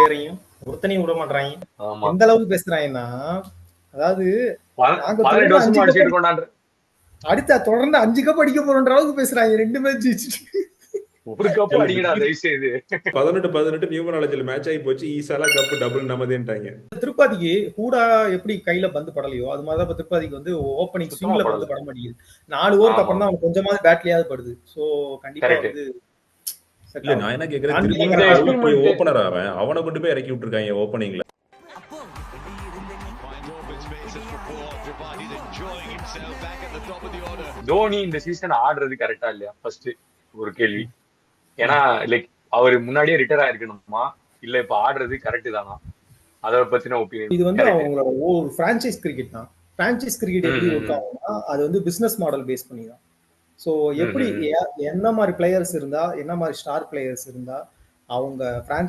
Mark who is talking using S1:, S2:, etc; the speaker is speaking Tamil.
S1: பிளேயரையும் ஒருத்தனையும் விட மாட்டாங்க.
S2: ஆமா
S1: எந்த அளவுக்கு பேசுறாங்கன்னா, அதாவது நாங்க
S2: 18
S1: தொடர்ந்து 5
S2: வருஷமா
S1: கப்
S2: அடிச்சிட்டு இருக்கோம்டான்ற
S1: அடுத்த தொடர்ந்து 5 கப் அடிக்க போறோன்ற அளவுக்கு பேசுறாங்க 2 மேட்ச் ஜெயிச்சுட்டு.
S2: ஒரு கப் அடிங்கடா தயவு செய்து.
S3: 18-18 நியூ நாலேஜ்ல மேட்ச் ஆகி போச்சு. ஈசாலா கப் டபுள் நமதேன்ட்டாங்க.
S1: திருப்பாதிக்கு ஹூடா எப்படி கையில பந்து படலையோ அது மாதிரிதான் இப்ப திருப்பாதிக்கு வந்து ஓப்பனிங்
S2: சுத்தமா
S1: ஸ்விங்ல
S2: படல.
S1: பந்து பட மாட்டேங்குது. 4 ஓவருக்கு
S2: ஆமா
S1: அப்புறம் தான் அவன் கொஞ்சமாவது பேட்லயாவது படுது. சோ கண்டிப்பா
S2: கரெக்ட்.
S1: வந்து செட்
S3: இல்ல
S1: ஆகும்.
S3: நான் என்ன கேக்குறேன்,
S1: கான்பியா
S3: திருப்பி
S2: இந்த
S1: கரெக்டா
S3: அவுட் போய்
S2: எக்ஸ்பெரிமெண்ட்
S3: ஓபனர் அவன் அவனை கொண்டு போய் இறக்கி விட்டுருக்காங்க ஓப்பனிங்ல.
S2: தோனி இந்த சீசன் ஆடுறது கரெக்டா இல்லையா ஃபர்ஸ்ட் ஒரு கேள்வி. ஏன்னா லைக் அவரு முன்னாடியே ரிட்டையர் ஆயிருக்கணுமா இல்ல இப்ப ஆடுறது கரெக்ட் தானா? அத பத்தின ஒப்பீனியன்.
S1: இது வந்து
S2: கரெக்ட்.
S1: அவங்களோட ஒரு பிரான்சைஸ் கிரிக்கெட் தான். பிரான்சைஸ் கிரிக்கெட் எப்படி ஒர்க் ஆகும்னா அது வந்து பிசினஸ் மாடல் பேஸ் பண்ணி தான். ஸோ எப்படி என்ன மாதிரி பிளேயர்ஸ் இருந்தா என்ன மாதிரி ஸ்டார் பிளேயர்ஸ் இருந்தா அவங்க பிரான்சைஸ்